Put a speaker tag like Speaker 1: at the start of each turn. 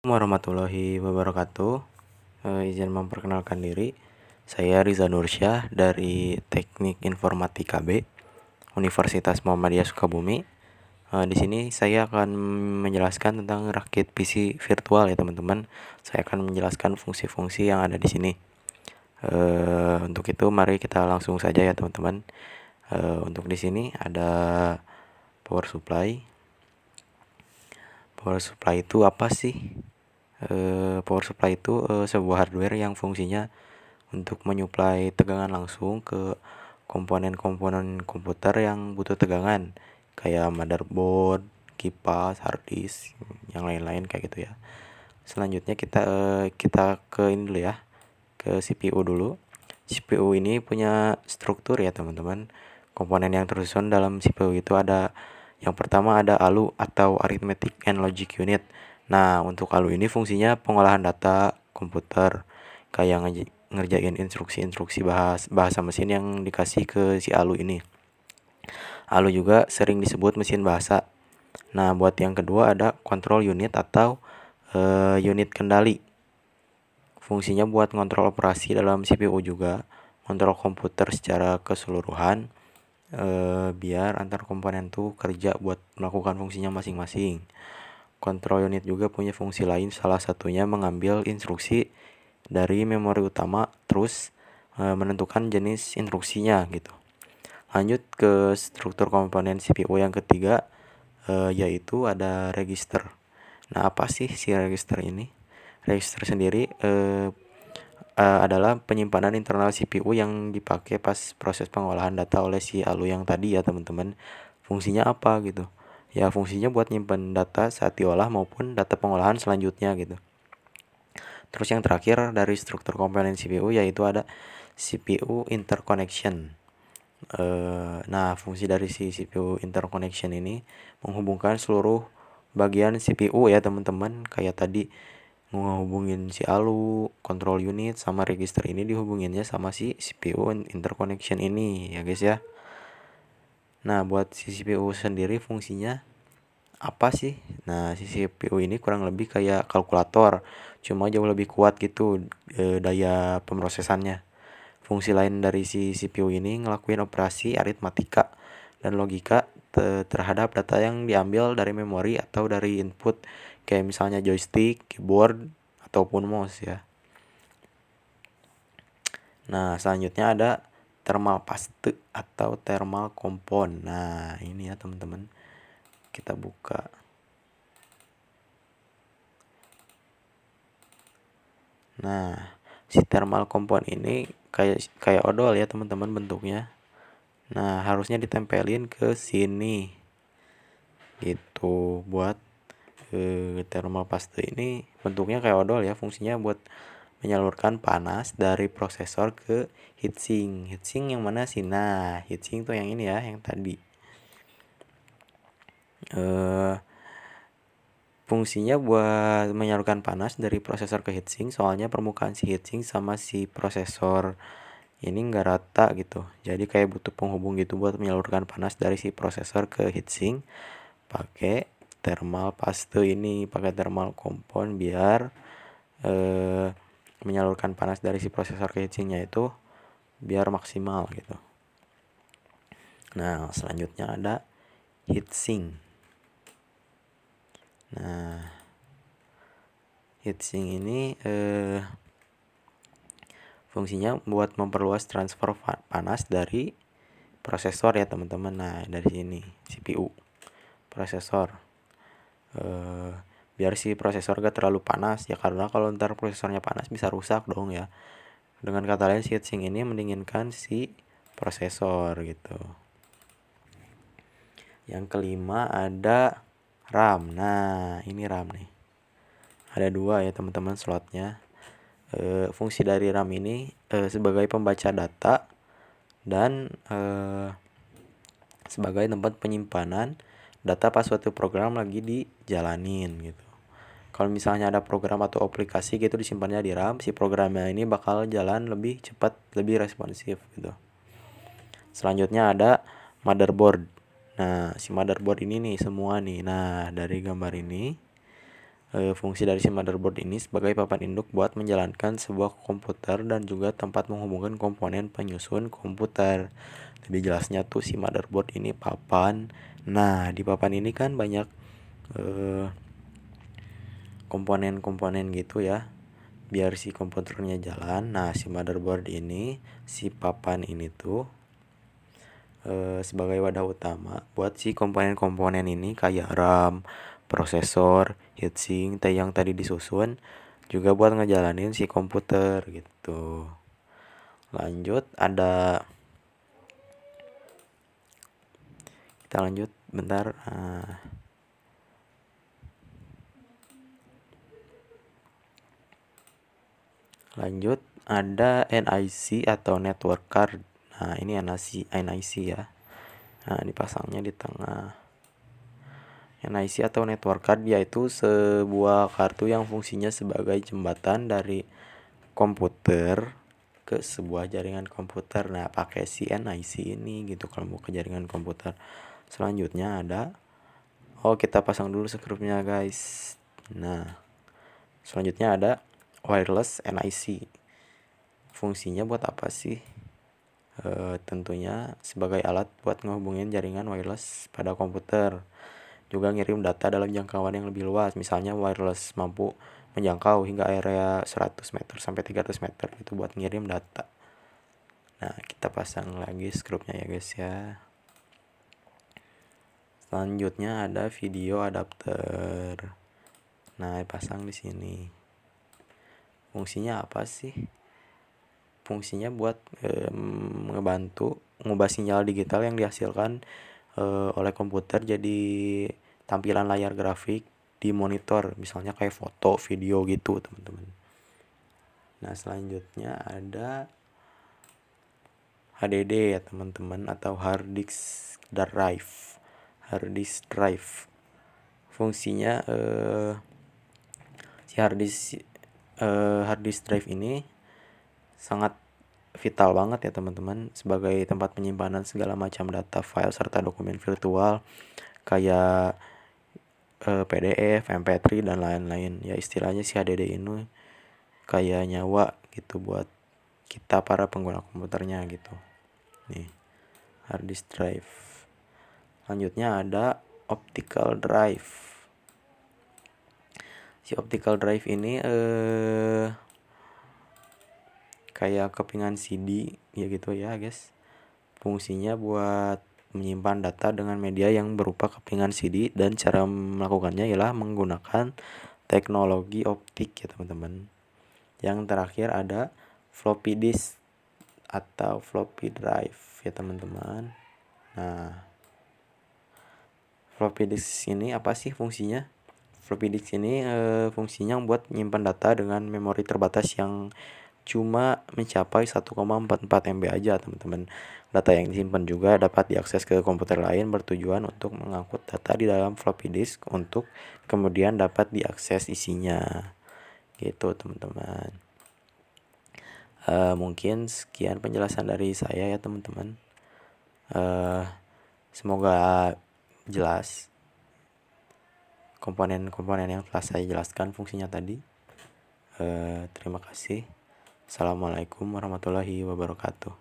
Speaker 1: Warahmatullahi wabarakatuh. Izin memperkenalkan diri. Saya Riza Nursyah dari Teknik Informatika B, Universitas Muhammadiyah Sukabumi. Di sini saya akan menjelaskan tentang rakit PC virtual ya teman-teman. Saya akan menjelaskan fungsi-fungsi yang ada di sini. Untuk itu mari kita langsung saja ya teman-teman. Untuk di sini ada power supply. Power supply itu apa sih? Power supply itu sebuah hardware yang fungsinya untuk menyuplai tegangan langsung ke komponen-komponen komputer yang butuh tegangan, kayak motherboard, kipas, hard disk, yang lain-lain kayak gitu ya. Selanjutnya kita ke ini dulu ya, ke CPU dulu. CPU ini punya struktur ya teman-teman. Komponen yang tersusun dalam CPU itu ada, yang pertama ada ALU atau Arithmetic and Logic Unit. Nah, untuk ALU ini fungsinya pengolahan data komputer, kayak ngerjain instruksi-instruksi bahasa mesin yang dikasih ke si ALU ini. ALU juga sering disebut mesin bahasa. Nah, buat yang kedua ada control unit atau unit kendali. Fungsinya buat ngontrol operasi dalam CPU juga, kontrol komputer secara keseluruhan, biar antar komponen tuh kerja buat melakukan fungsinya masing-masing. Control unit juga punya fungsi lain, salah satunya mengambil instruksi dari memori utama terus menentukan jenis instruksinya gitu. Lanjut ke struktur komponen CPU yang ketiga, yaitu ada register. Nah, apa sih si register ini? Register sendiri adalah penyimpanan internal CPU yang dipakai pas proses pengolahan data oleh si ALU yang tadi ya teman-teman. Fungsinya apa gitu? Ya fungsinya buat nyimpan data saat diolah maupun data pengolahan selanjutnya gitu. Terus yang terakhir dari struktur komponen CPU yaitu ada CPU interconnection. Nah, fungsi dari si CPU interconnection ini menghubungkan seluruh bagian CPU ya teman-teman. Kayak tadi ngehubungin si ALU, control unit, sama register ini dihubunginnya sama si CPU interconnection ini ya guys ya. Nah, buat si CPU sendiri fungsinya apa sih? Nah, si CPU ini kurang lebih kayak kalkulator, cuma jauh lebih kuat gitu daya pemrosesannya. Fungsi lain dari si CPU ini ngelakuin operasi aritmatika dan logika terhadap data yang diambil dari memori atau dari input, kayak misalnya joystick, keyboard, ataupun mouse ya. Nah, selanjutnya ada thermal paste atau thermal compound. Nah, ini ya teman-teman. Kita buka. Nah, si thermal compound ini kayak odol ya teman-teman bentuknya. Nah, harusnya ditempelin ke sini. Gitu buat thermal paste ini bentuknya kayak odol ya, fungsinya buat menyalurkan panas dari prosesor ke heatsink. Heatsink yang mana sih? Nah, heatsink tuh yang ini ya, yang tadi. Fungsinya buat menyalurkan panas dari prosesor ke heatsink, soalnya permukaan si heatsink sama si prosesor ini nggak rata gitu. Jadi kayak butuh penghubung gitu buat menyalurkan panas dari si prosesor ke heatsink. Pakai thermal paste ini, pakai thermal compound biar menyalurkan panas dari si prosesor ke heatsinknya itu biar maksimal gitu. Nah, selanjutnya ada heatsink. Nah, heatsink ini fungsinya buat memperluas transfer panas dari prosesor ya teman-teman. Nah, dari sini CPU prosesor, biar si prosesor gak terlalu panas ya, karena kalau ntar prosesornya panas bisa rusak dong ya. Dengan kata lain, si heatsink ini mendinginkan si prosesor gitu. Yang kelima ada RAM. Nah, ini RAM nih. Ada dua ya teman-teman slotnya. Fungsi dari RAM ini sebagai pembaca data dan sebagai tempat penyimpanan data pas suatu program lagi dijalanin gitu. Kalau misalnya ada program atau aplikasi gitu disimpannya di RAM, si programnya ini bakal jalan lebih cepat, lebih responsif gitu. Selanjutnya ada motherboard. Nah, si motherboard ini nih semua nih. Nah, dari gambar ini Fungsi dari si motherboard ini sebagai papan induk buat menjalankan sebuah komputer dan juga tempat menghubungkan komponen penyusun komputer. Lebih jelasnya tuh si motherboard ini papan. Nah, di papan ini kan banyak komponen-komponen gitu ya, biar si komputernya jalan. Nah, si motherboard ini, si papan ini tuh sebagai wadah utama buat si komponen-komponen ini kayak RAM, prosesor, heatsink, yang tadi disusun, juga buat ngejalanin si komputer gitu. Lanjut ada kita lanjut bentar. Lanjut ada NIC atau network card. Nah, ini NIC ya. Nah, dipasangnya di tengah. NIC atau network card yaitu sebuah kartu yang fungsinya sebagai jembatan dari komputer ke sebuah jaringan komputer. Nah, pakai si NIC ini gitu kalau mau ke jaringan komputer. Selanjutnya ada kita pasang dulu skrupnya, guys. Nah, selanjutnya ada wireless NIC. Fungsinya buat apa sih? Tentunya sebagai alat buat ngehubungin jaringan wireless pada komputer. Juga ngirim data dalam jangkauan yang lebih luas. Misalnya wireless mampu menjangkau hingga area 100 meter sampai 300 meter itu buat ngirim data. Nah, kita pasang lagi skrupnya ya guys ya. Selanjutnya ada video adapter. Nah, pasang di sini. Fungsinya apa sih? Fungsinya buat ngebantu ngubah sinyal digital yang dihasilkan oleh komputer jadi tampilan layar grafik di monitor, misalnya kayak foto, video gitu teman-teman. Nah, selanjutnya ada HDD ya teman-teman, atau hard disk drive. Fungsinya si hard disk drive ini sangat vital banget ya teman-teman sebagai tempat penyimpanan segala macam data, file serta dokumen virtual kayak PDF, MP3 dan lain-lain. Ya istilahnya si HDD ini kayak nyawa gitu buat kita para pengguna komputernya gitu. Nih, hard disk drive. Selanjutnya ada optical drive. Si optical drive ini kayak kepingan CD ya gitu ya guys. Fungsinya buat menyimpan data dengan media yang berupa kepingan CD, dan cara melakukannya ialah menggunakan teknologi optik ya teman-teman. Yang terakhir ada floppy disk atau floppy drive ya teman-teman. Nah, floppy disk ini apa sih fungsinya? Floppy disk ini fungsinya buat menyimpan data dengan memori terbatas yang cuma mencapai 1,44 MB aja teman-teman. Data yang disimpan juga dapat diakses ke komputer lain bertujuan untuk mengangkut data di dalam floppy disk untuk kemudian dapat diakses isinya. Gitu teman-teman. Mungkin sekian penjelasan dari saya ya teman-teman. Semoga jelas komponen-komponen yang telah saya jelaskan fungsinya tadi. Terima kasih. Assalamualaikum warahmatullahi wabarakatuh.